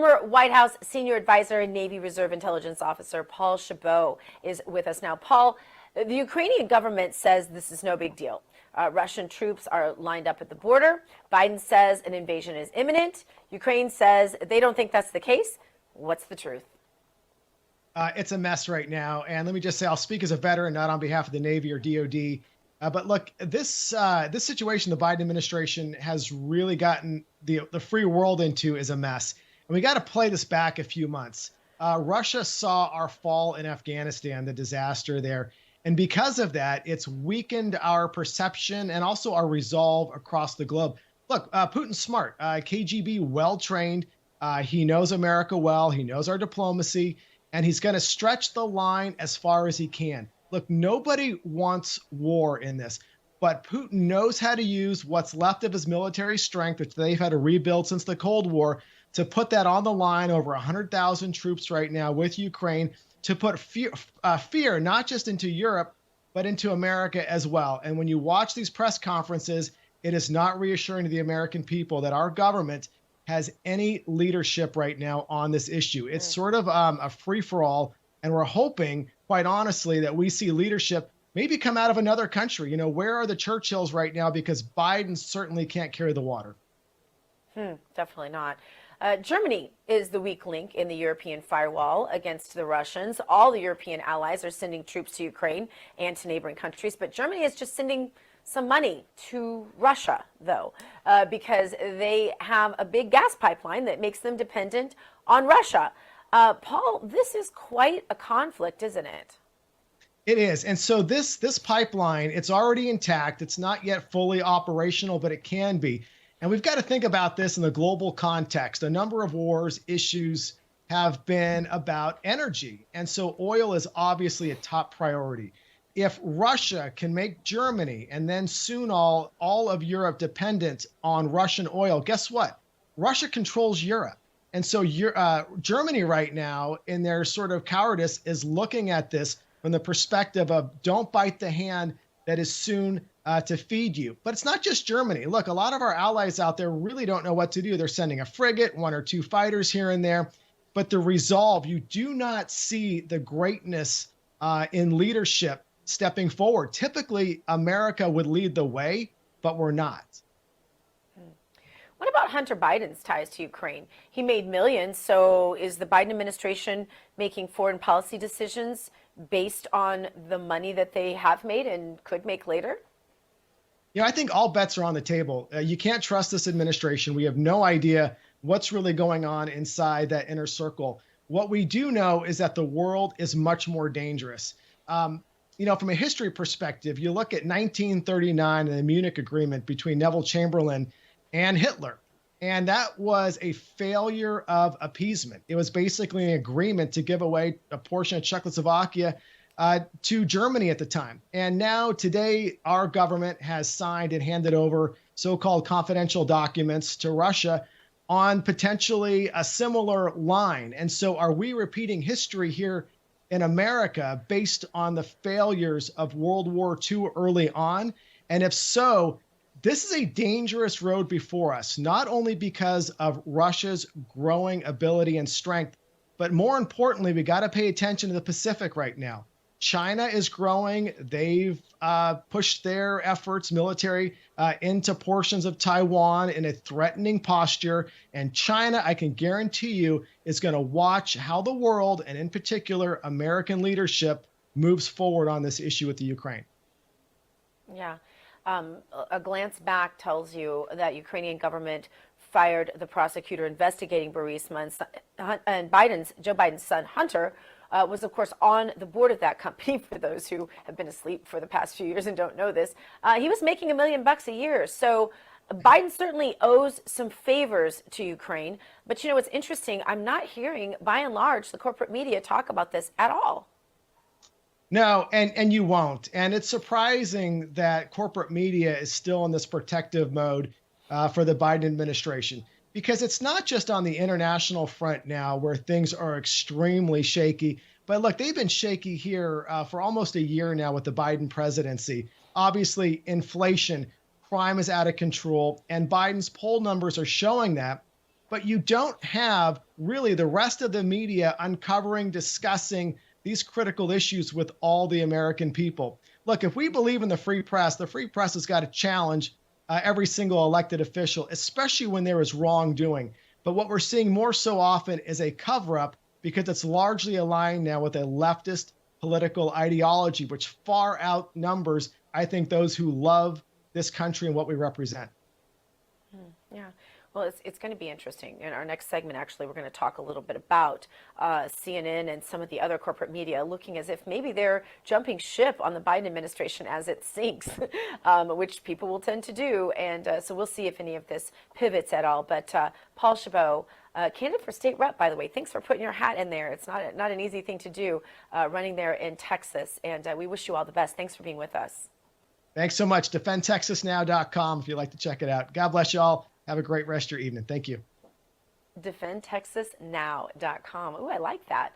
Former White House senior advisor and Navy Reserve intelligence officer Paul Chabot is with us now. Paul, the Ukrainian government says this is no big deal. Russian troops are lined up at the border. Biden says an invasion is imminent. Ukraine says they don't think that's the case. What's the truth? It's a mess right now. And let me just say, I'll speak as a veteran, not on behalf of the Navy or DOD. But look, this situation the Biden administration has really gotten the free world into is a mess. And we got to play this back a few months. Russia saw our fall in Afghanistan, the disaster there. And because of that, it's weakened our perception and also our resolve across the globe. Look, Putin's smart, KGB well-trained. He knows America well. He knows our diplomacy, and he's going to stretch the line as far as he can. Look, nobody wants war in this, but Putin knows how to use what's left of his military strength, which they've had to rebuild since the Cold War, to put that on the line, over 100,000 troops right now with Ukraine, to put fear not just into Europe, but into America as well. And when you watch these press conferences, it is not reassuring to the American people that our government has any leadership right now on this issue. It's sort of a free-for-all, and we're hoping, quite honestly, that we see leadership maybe come out of another country. You know, where are the Churchills right now? Because Biden certainly can't carry the water. Definitely not. Germany is the weak link in the European firewall against the Russians. All the European allies are sending troops to Ukraine and to neighboring countries, but Germany is just sending some money to Russia, though, because they have a big gas pipeline that makes them dependent on Russia. Paul, this is quite a conflict, isn't it? It is. And so this pipeline, it's already intact. It's not yet fully operational, but it can be. And we've got to think about this in the global context. A number of wars, issues have been about energy. And so oil is obviously a top priority. If Russia can make Germany and then soon all of Europe dependent on Russian oil, guess what? Russia controls Europe. And so Germany right now, in their sort of cowardice, is looking at this from the perspective of don't bite the hand that is soon to feed you. But it's not just Germany. Look, a lot of our allies out there really don't know what to do. They're sending a frigate, one or two fighters here and there. But the resolve, you do not see the greatness in leadership stepping forward. Typically, America would lead the way, but we're not. What about Hunter Biden's ties to Ukraine? He made millions, so is the Biden administration making foreign policy decisions based on the money that they have made and could make later? Yeah, I think all bets are on the table. You can't trust this administration. We have no idea what's really going on inside that inner circle. What we do know is that the world is much more dangerous. You know, from a history perspective, you look at 1939 and the Munich Agreement between Neville Chamberlain and Hitler. And that was a failure of appeasement. It was basically an agreement to give away a portion of Czechoslovakia to Germany at the time. And now today, our government has signed and handed over so-called confidential documents to Russia on potentially a similar line. And so are we repeating history here in America based on the failures of World War II early on? And if so, this is a dangerous road before us, not only because of Russia's growing ability and strength, but more importantly, we got to pay attention to the Pacific right now. China is growing. They've pushed their efforts, military, into portions of Taiwan in a threatening posture. And China, I can guarantee you, is going to watch how the world, and in particular, American leadership, moves forward on this issue with the Ukraine. Yeah. A glance back tells you that Ukrainian government fired the prosecutor investigating Burisma, and Joe Biden's son, Hunter, was, of course, on the board of that company. For those who have been asleep for the past few years and don't know this, he was making $1 million a year. So Biden certainly owes some favors to Ukraine. But, you know, what's interesting, I'm not hearing, by and large, the corporate media talk about this at all. No, and you won't. And it's surprising that corporate media is still in this protective mode for the Biden administration, because it's not just on the international front now where things are extremely shaky. But look, they've been shaky here for almost a year now with the Biden presidency. Obviously, inflation, crime is out of control, and Biden's poll numbers are showing that. but you don't have really the rest of the media uncovering, discussing these critical issues with all the American people. Look, if we believe in the free press has got to challenge every single elected official, especially when there is wrongdoing. But what we're seeing more so often is a cover up because it's largely aligned now with a leftist political ideology, which far outnumbers, I think, those who love this country and what we represent. Yeah. Well, it's going to be interesting. In our next segment, actually, we're going to talk a little bit about CNN and some of the other corporate media looking as if maybe they're jumping ship on the Biden administration as it sinks, which people will tend to do. And so we'll see if any of this pivots at all. But Paul Chabot, candidate for state rep, by the way, thanks for putting your hat in there. It's not an easy thing to do running there in Texas. And we wish you all the best. Thanks for being with us. Thanks so much. DefendTexasNow.com if you'd like to check it out. God bless you all. Have a great rest of your evening. Thank you. DefendTexasNow.com. Ooh, I like that.